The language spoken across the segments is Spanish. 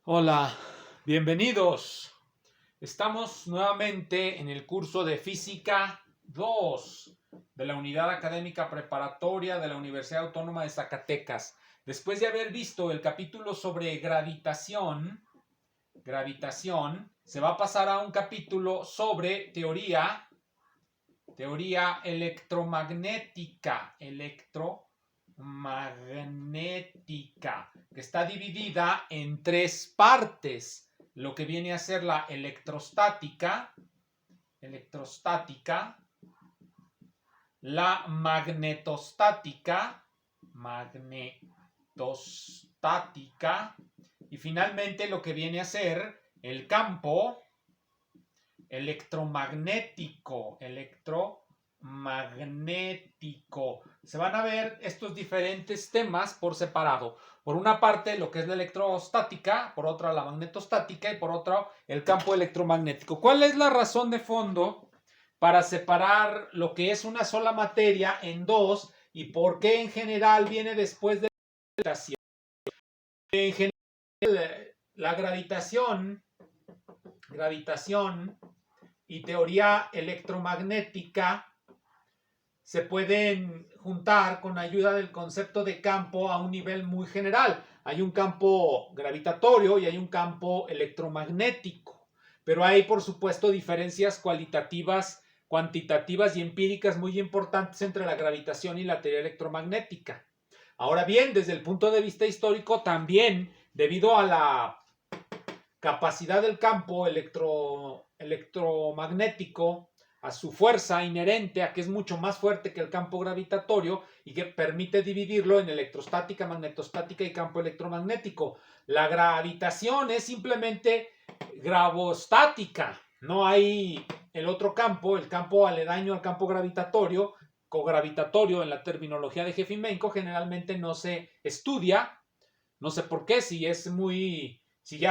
Hola, bienvenidos. Estamos nuevamente en el curso de Física 2 de la Unidad Académica Preparatoria de la Universidad Autónoma de Zacatecas. Después de haber visto el capítulo sobre gravitación, se va a pasar a un capítulo sobre teoría electromagnética, que está dividida en tres partes. Lo que viene a ser la electrostática, la magnetostática y finalmente lo que viene a ser el campo electromagnético. Se van a ver estos diferentes temas por separado. Por una parte lo que es la electrostática, por otra la magnetostática y por otra el campo electromagnético. ¿Cuál es la razón de fondo para separar lo que es una sola materia en dos y por qué en general viene después de la gravitación? En general, la gravitación y teoría electromagnética se pueden juntar con ayuda del concepto de campo a un nivel muy general. Hay un campo gravitatorio y hay un campo electromagnético, pero hay por supuesto diferencias cualitativas, cuantitativas y empíricas muy importantes entre la gravitación y la teoría electromagnética. Ahora bien, desde el punto de vista histórico, también debido a la capacidad del campo electromagnético, a su fuerza inherente, a que es mucho más fuerte que el campo gravitatorio y que permite dividirlo en electrostática, magnetostática y campo electromagnético. La gravitación es simplemente gravostática, no hay el otro campo, el campo aledaño al campo gravitatorio, cogravitatorio en la terminología de Jeffimenko, generalmente no se estudia, no sé por qué, si ya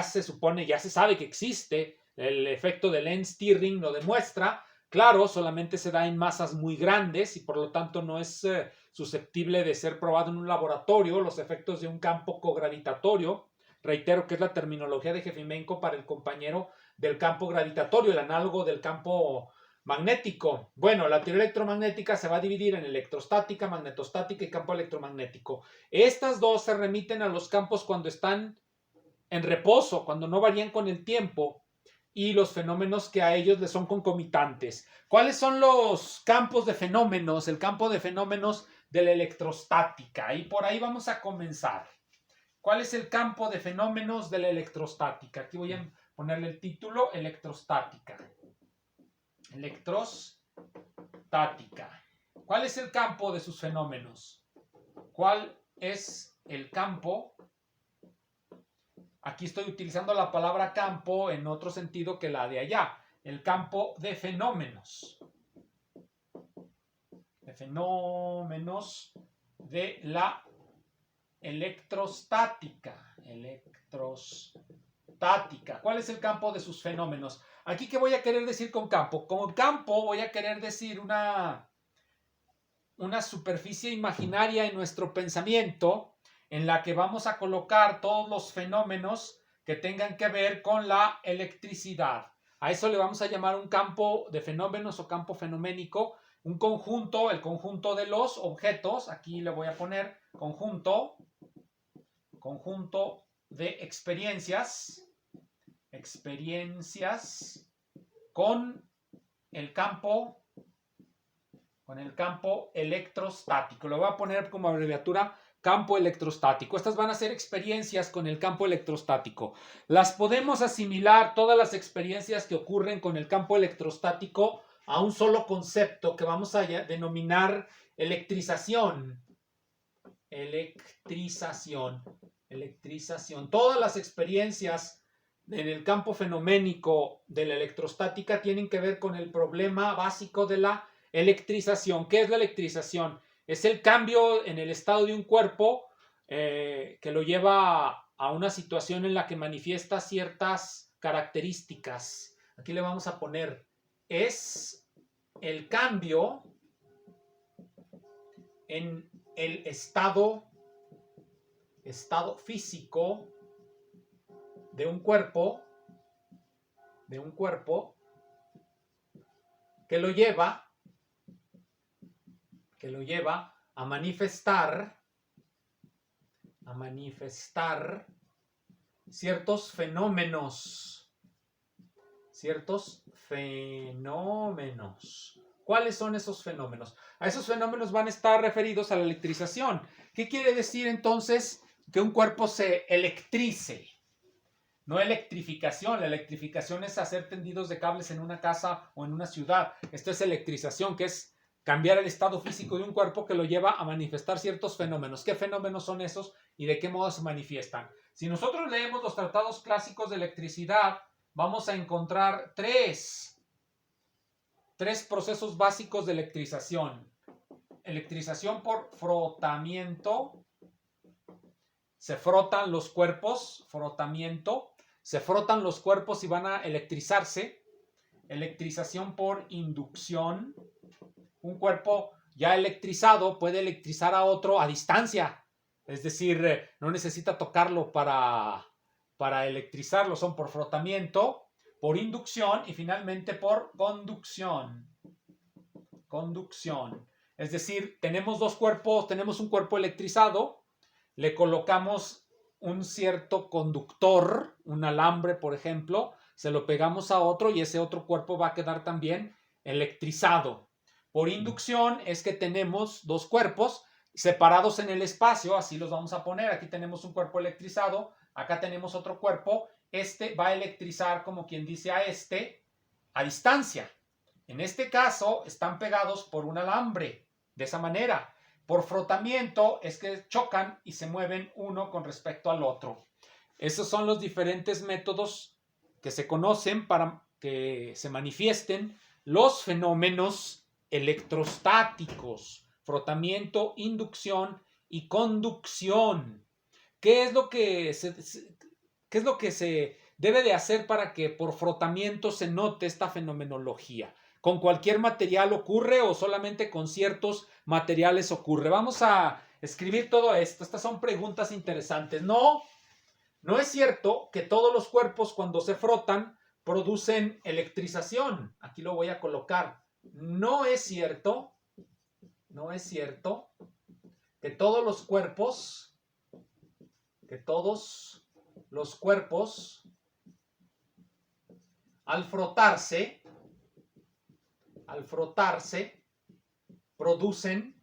se supone, ya se sabe que existe, el efecto de Lenz-Stirring lo demuestra. Claro, solamente se da en masas muy grandes y por lo tanto no es susceptible de ser probado en un laboratorio. Los efectos de un campo cogravitatorio, reitero que es la terminología de Jeffimenko para el compañero del campo gravitatorio, el análogo del campo magnético. Bueno, la teoría electromagnética se va a dividir en electrostática, magnetostática y campo electromagnético. Estas dos se remiten a los campos cuando están en reposo, cuando no varían con el tiempo, y los fenómenos que a ellos les son concomitantes. ¿Cuáles son los campos de fenómenos? El campo de fenómenos de la electrostática. Y por ahí vamos a comenzar. ¿Cuál es el campo de fenómenos de la electrostática? Aquí voy a ponerle el título: electrostática. Electrostática. ¿Cuál es el campo de sus fenómenos? ¿Cuál es el campo? Aquí estoy utilizando la palabra campo en otro sentido que la de allá. El campo de fenómenos. De fenómenos de la electrostática. Electrostática. ¿Cuál es el campo de sus fenómenos? Aquí, ¿qué voy a querer decir con campo? Con campo voy a querer decir una superficie imaginaria en nuestro pensamiento en la que vamos a colocar todos los fenómenos que tengan que ver con la electricidad. A eso le vamos a llamar un campo de fenómenos o campo fenoménico, un conjunto, el conjunto de los objetos. Aquí le voy a poner conjunto de experiencias con el campo electrostático. Lo voy a poner como abreviatura campo electrostático. Estas van a ser experiencias con el campo electrostático. Las podemos asimilar, todas las experiencias que ocurren con el campo electrostático, a un solo concepto que vamos a denominar electrización. Todas las experiencias en el campo fenoménico de la electrostática tienen que ver con el problema básico de la electrización. ¿Qué es la electrización? Es el cambio en el estado de un cuerpo que lo lleva a una situación en la que manifiesta ciertas características. Aquí le vamos a poner: es el cambio en el estado físico de un cuerpo que lo lleva a manifestar ciertos fenómenos. ¿Cuáles son esos fenómenos? A esos fenómenos van a estar referidos a la electrización. ¿Qué quiere decir entonces que un cuerpo se electrice? No electrificación. La electrificación es hacer tendidos de cables en una casa o en una ciudad. Esto es electrización, que es cambiar el estado físico de un cuerpo que lo lleva a manifestar ciertos fenómenos. ¿Qué fenómenos son esos y de qué modo se manifiestan? Si nosotros leemos los tratados clásicos de electricidad, vamos a encontrar tres procesos básicos de electrización. Electrización por frotamiento. Se frotan los cuerpos, se frotan los cuerpos y van a electrizarse. Electrización por inducción. Un cuerpo ya electrizado puede electrizar a otro a distancia. Es decir, no necesita tocarlo para electrizarlo. Son por frotamiento, por inducción y finalmente por conducción. Es decir, tenemos dos cuerpos, tenemos un cuerpo electrizado, le colocamos un cierto conductor, un alambre, por ejemplo, se lo pegamos a otro y ese otro cuerpo va a quedar también electrizado. Por inducción es que tenemos dos cuerpos separados en el espacio, así los vamos a poner. Aquí tenemos un cuerpo electrizado, acá tenemos otro cuerpo. Este va a electrizar, como quien dice, a este a distancia. En este caso están pegados por un alambre, de esa manera. Por frotamiento es que chocan y se mueven uno con respecto al otro. Esos son los diferentes métodos que se conocen para que se manifiesten los fenómenos electrostáticos: frotamiento, inducción y conducción. ¿Qué es lo que se debe de hacer para que por frotamiento se note esta fenomenología? ¿Con cualquier material ocurre o solamente con ciertos materiales ocurre? Vamos a escribir todo esto. Estas son preguntas interesantes. No es cierto que todos los cuerpos cuando se frotan producen electrización. Aquí lo voy a colocar. No es cierto que todos los cuerpos al frotarse producen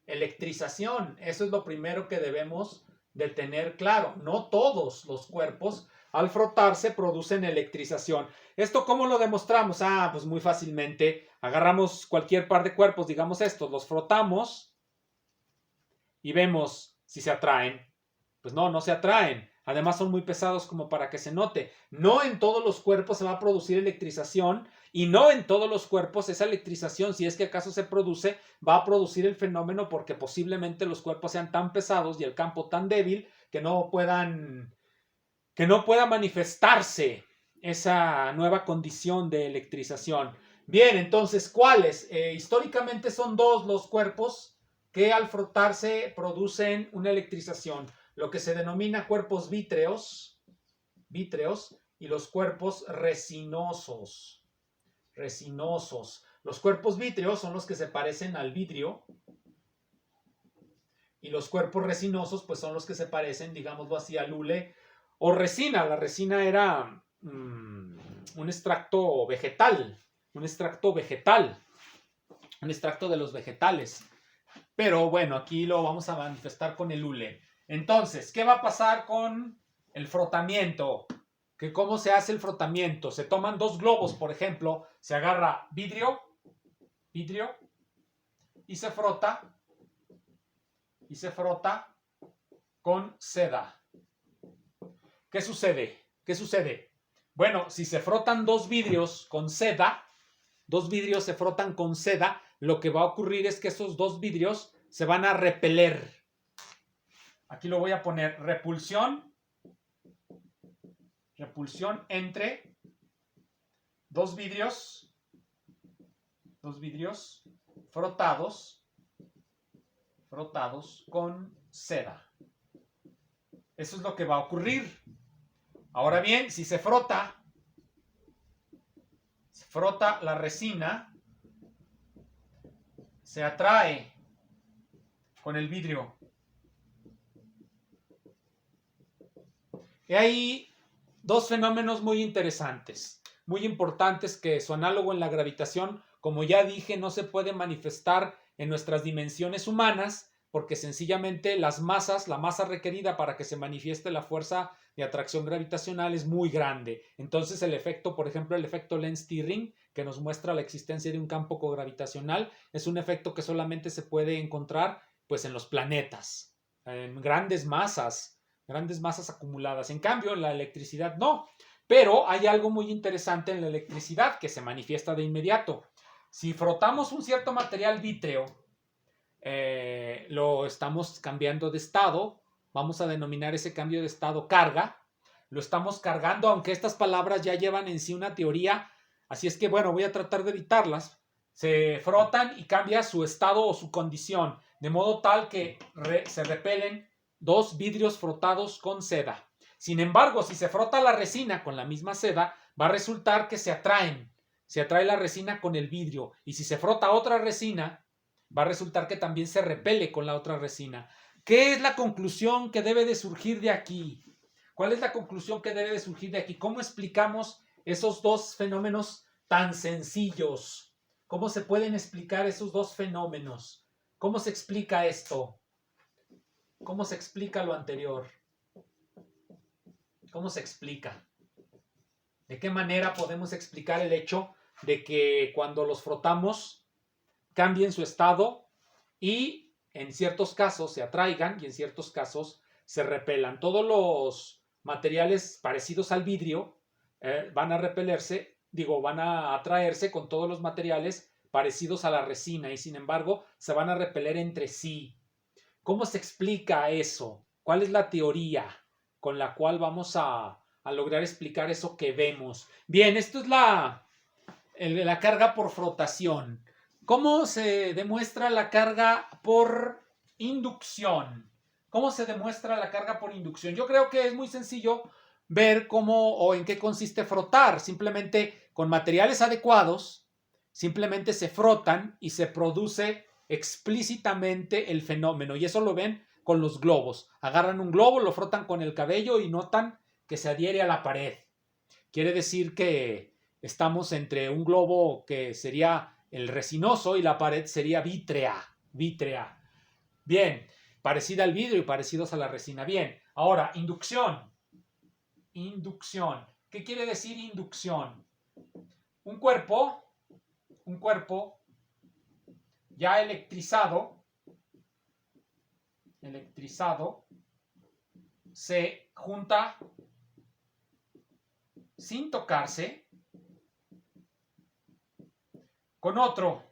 electrización. Eso es lo primero que debemos de tener claro. No todos los cuerpos al frotarse producen electrización. ¿Esto cómo lo demostramos? Pues muy fácilmente. Agarramos cualquier par de cuerpos, digamos estos, los frotamos y vemos si se atraen. Pues no se atraen. Además son muy pesados como para que se note. No en todos los cuerpos se va a producir electrización y no en todos los cuerpos esa electrización, si es que acaso se produce, va a producir el fenómeno porque posiblemente los cuerpos sean tan pesados y el campo tan débil que no pueda manifestarse esa nueva condición de electrización. Bien, entonces, ¿cuáles? Históricamente son dos los cuerpos que al frotarse producen una electrización: lo que se denomina cuerpos vítreos y los cuerpos resinosos. Los cuerpos vítreos son los que se parecen al vidrio y los cuerpos resinosos pues son los que se parecen, digámoslo así, al hule o resina. La resina era un extracto vegetal, un extracto de los vegetales. Pero bueno, aquí lo vamos a manifestar con el hule. Entonces, ¿qué va a pasar con el frotamiento? ¿Cómo se hace el frotamiento? Se toman dos globos, por ejemplo, se agarra vidrio y se frota con seda. ¿Qué sucede? Bueno, si se frotan dos vidrios con seda, dos vidrios se frotan con seda, lo que va a ocurrir es que esos dos vidrios se van a repeler. Aquí lo voy a poner: repulsión entre dos vidrios frotados con seda. Eso es lo que va a ocurrir. Ahora bien, si se frota la resina, se atrae con el vidrio. Y hay dos fenómenos muy interesantes, muy importantes, que su análogo en la gravitación, como ya dije, no se puede manifestar en nuestras dimensiones humanas, porque sencillamente la masa requerida para que se manifieste la fuerza de atracción gravitacional es muy grande. Entonces el efecto, por ejemplo, el efecto Lenz-Thirring, que nos muestra la existencia de un campo cogravitacional, es un efecto que solamente se puede encontrar pues en los planetas, en grandes masas acumuladas. En cambio, en la electricidad no. Pero hay algo muy interesante en la electricidad que se manifiesta de inmediato. Si frotamos un cierto material vítreo, lo estamos cambiando de estado, vamos a denominar ese cambio de estado carga, lo estamos cargando, aunque estas palabras ya llevan en sí una teoría, así es que bueno, voy a tratar de evitarlas. Se frotan y cambia su estado o su condición, de modo tal que se repelen dos vidrios frotados con seda. Sin embargo, si se frota la resina con la misma seda, va a resultar que se atraen. Se atrae la resina con el vidrio. Y si se frota otra resina, va a resultar que también se repele con la otra resina. ¿Qué es la conclusión que debe de surgir de aquí? ¿Cuál es la conclusión que debe de surgir de aquí? ¿Cómo explicamos esos dos fenómenos tan sencillos? ¿Cómo se pueden explicar esos dos fenómenos? ¿Cómo se explica esto? ¿Cómo se explica lo anterior? ¿Cómo se explica? ¿De qué manera podemos explicar el hecho de que cuando los frotamos cambien su estado y en ciertos casos se atraigan y en ciertos casos se repelan? Todos los materiales parecidos al vidrio van a repelerse, van a atraerse con todos los materiales parecidos a la resina y sin embargo se van a repeler entre sí. ¿Cómo se explica eso? ¿Cuál es la teoría con la cual vamos a lograr explicar eso que vemos? Bien, esto es la carga por frotación. ¿Cómo se demuestra la carga por inducción? ¿Cómo se demuestra la carga por inducción? Yo creo que es muy sencillo ver cómo o en qué consiste frotar. Simplemente con materiales adecuados, simplemente se frotan y se produce explícitamente el fenómeno. Y eso lo ven con los globos. Agarran un globo, lo frotan con el cabello y notan que se adhiere a la pared. Quiere decir que estamos entre un globo que sería el resinoso y la pared sería vítrea. Bien, parecida al vidrio y parecidos a la resina. Bien, ahora, inducción. Inducción. ¿Qué quiere decir inducción? Un cuerpo ya electrizado, se junta sin tocarse con otro.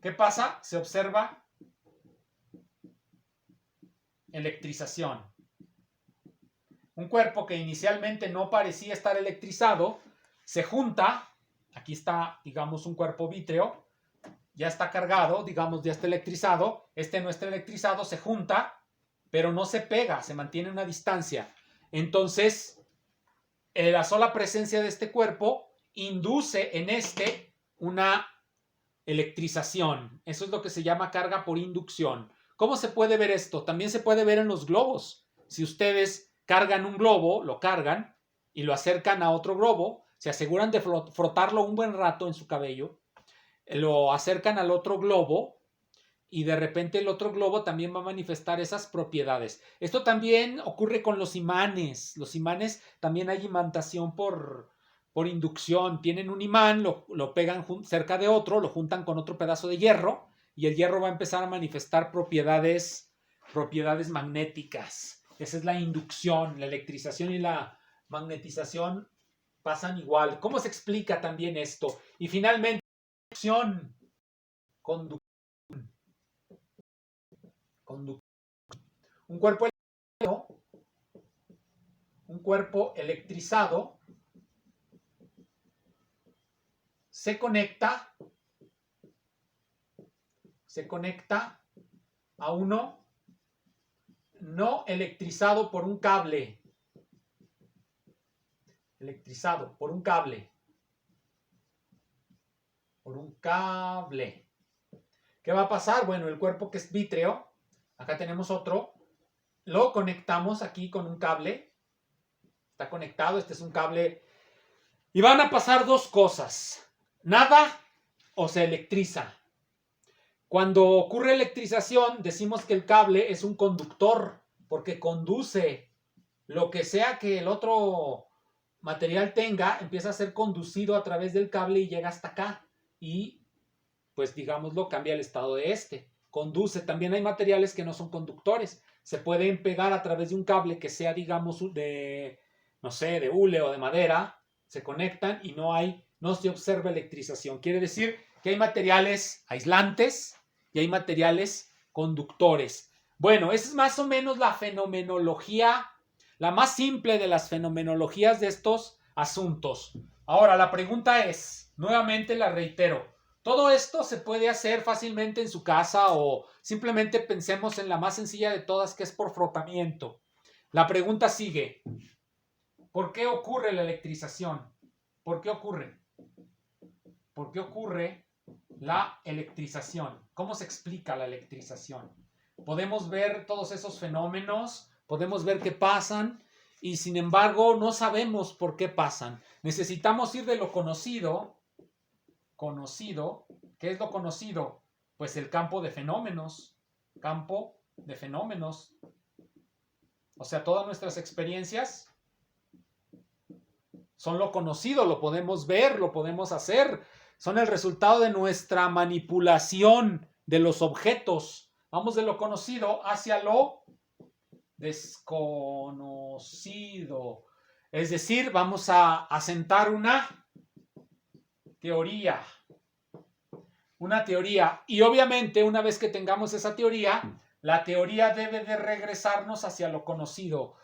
¿Qué pasa? Se observa electrización. Un cuerpo que inicialmente no parecía estar electrizado se junta. Aquí está, digamos, un cuerpo vítreo, ya está cargado, digamos, ya está electrizado. Este no está electrizado, se junta, pero no se pega, se mantiene una distancia. Entonces, la sola presencia de este cuerpo induce en este una electrización. Eso es lo que se llama carga por inducción. ¿Cómo se puede ver esto? También se puede ver en los globos. Si ustedes cargan un globo, lo cargan y lo acercan a otro globo, se aseguran de frotarlo un buen rato en su cabello, lo acercan al otro globo y de repente el otro globo también va a manifestar esas propiedades. Esto también ocurre con los imanes. Los imanes también hay imantación por inducción. Tienen un imán, lo pegan cerca de otro, lo juntan con otro pedazo de hierro y el hierro va a empezar a manifestar propiedades magnéticas. Esa es la inducción. La electrización y la magnetización pasan igual. ¿Cómo se explica también esto? Y finalmente, conducción. Un cuerpo electrizado se conecta a uno no electrizado por un cable. Electrizado por un cable. Por un cable. ¿Qué va a pasar? Bueno, el cuerpo que es vítreo, acá tenemos otro, lo conectamos aquí con un cable. Está conectado, este es un cable. Y van a pasar dos cosas. Nada o se electriza. Cuando ocurre electrización, decimos que el cable es un conductor, porque conduce lo que sea que el otro material tenga, empieza a ser conducido a través del cable y llega hasta acá. Y, pues digámoslo, cambia el estado de este. Conduce. También hay materiales que no son conductores. Se pueden pegar a través de un cable que sea, digamos, de, no sé, de hule o de madera. Se conectan y no se observa electrización. Quiere decir que hay materiales aislantes y hay materiales conductores. Bueno, esa es más o menos la fenomenología, la más simple de las fenomenologías de estos asuntos. Ahora, la pregunta es, nuevamente la reitero, todo esto se puede hacer fácilmente en su casa o simplemente pensemos en la más sencilla de todas, que es por frotamiento. La pregunta sigue, ¿por qué ocurre la electrización? ¿Por qué ocurre? ¿Por qué ocurre la electrización? ¿Cómo se explica la electrización? Podemos ver todos esos fenómenos, podemos ver qué pasan y sin embargo no sabemos por qué pasan. Necesitamos ir de lo conocido. ¿Qué es lo conocido? Pues el campo de fenómenos. Campo de fenómenos. O sea, todas nuestras experiencias son lo conocido, lo podemos ver, lo podemos hacer. Son el resultado de nuestra manipulación de los objetos. Vamos de lo conocido hacia lo desconocido. Es decir, vamos a asentar una teoría. Una teoría. Y obviamente, una vez que tengamos esa teoría, la teoría debe de regresarnos hacia lo conocido.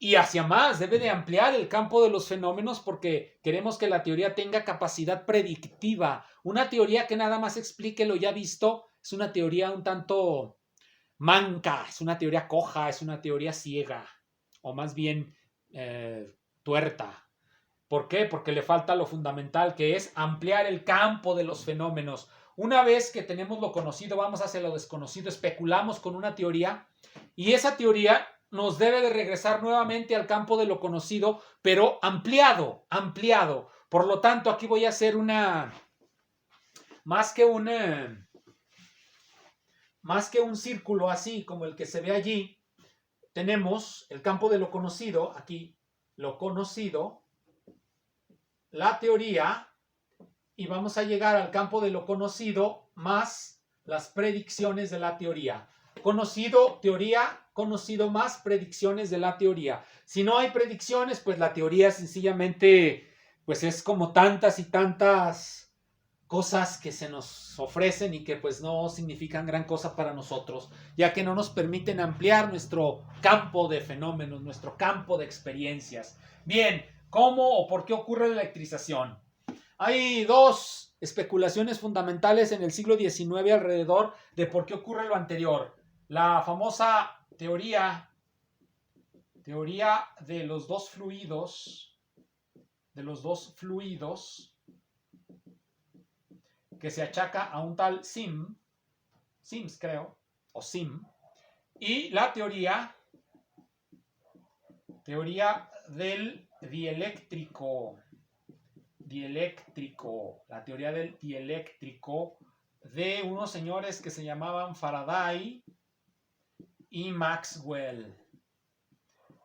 Y hacia más, debe de ampliar el campo de los fenómenos porque queremos que la teoría tenga capacidad predictiva. Una teoría que nada más explique lo ya visto es una teoría un tanto manca, es una teoría coja, es una teoría ciega, o más bien tuerta. ¿Por qué? Porque le falta lo fundamental, que es ampliar el campo de los fenómenos. Una vez que tenemos lo conocido, vamos hacia lo desconocido, especulamos con una teoría y esa teoría nos debe de regresar nuevamente al campo de lo conocido, pero ampliado. Por lo tanto, aquí voy a hacer más que un círculo así como el que se ve allí. Tenemos el campo de lo conocido, aquí lo conocido, la teoría, y vamos a llegar al campo de lo conocido más las predicciones de la teoría. Conocido, teoría, conocido más predicciones de la teoría. Si no hay predicciones, pues la teoría sencillamente pues es como tantas y tantas cosas que se nos ofrecen y que pues no significan gran cosa para nosotros, ya que no nos permiten ampliar nuestro campo de fenómenos, nuestro campo de experiencias. Bien, ¿cómo o por qué ocurre la electrización? Hay dos especulaciones fundamentales en el siglo XIX alrededor de por qué ocurre lo anterior. La famosa teoría de los dos fluidos, que se achaca a un tal Sims creo, o Sim, y la teoría del dieléctrico, la teoría del dieléctrico de unos señores que se llamaban Faraday y Maxwell.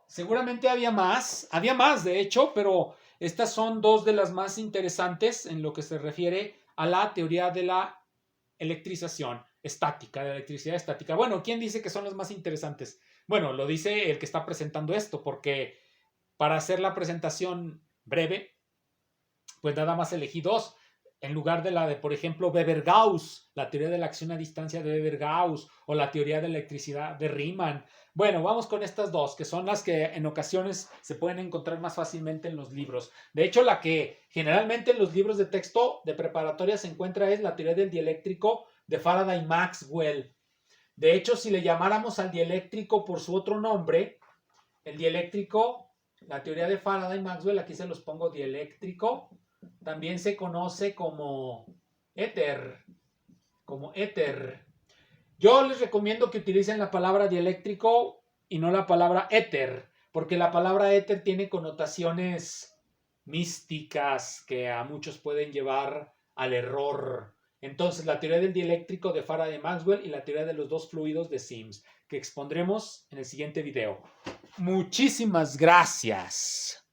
Seguramente había más de hecho, pero estas son dos de las más interesantes en lo que se refiere a la teoría de la electrización estática, de la electricidad estática. Bueno, ¿quién dice que son las más interesantes? Bueno, lo dice el que está presentando esto, porque para hacer la presentación breve, pues nada más elegí dos, en lugar de la de, por ejemplo, Weber-Gauss, la teoría de la acción a distancia de Weber-Gauss, o la teoría de la electricidad de Riemann. Bueno, vamos con estas dos, que son las que en ocasiones se pueden encontrar más fácilmente en los libros. De hecho, la que generalmente en los libros de texto de preparatoria se encuentra es la teoría del dieléctrico de Faraday y Maxwell. De hecho, si le llamáramos al dieléctrico por su otro nombre, el dieléctrico, la teoría de Faraday-Maxwell, aquí se los pongo dieléctrico, también se conoce como éter, Yo les recomiendo que utilicen la palabra dieléctrico y no la palabra éter, porque la palabra éter tiene connotaciones místicas que a muchos pueden llevar al error. Entonces, la teoría del dieléctrico de Faraday-Maxwell y la teoría de los dos fluidos de Sims, que expondremos en el siguiente video. Muchísimas gracias.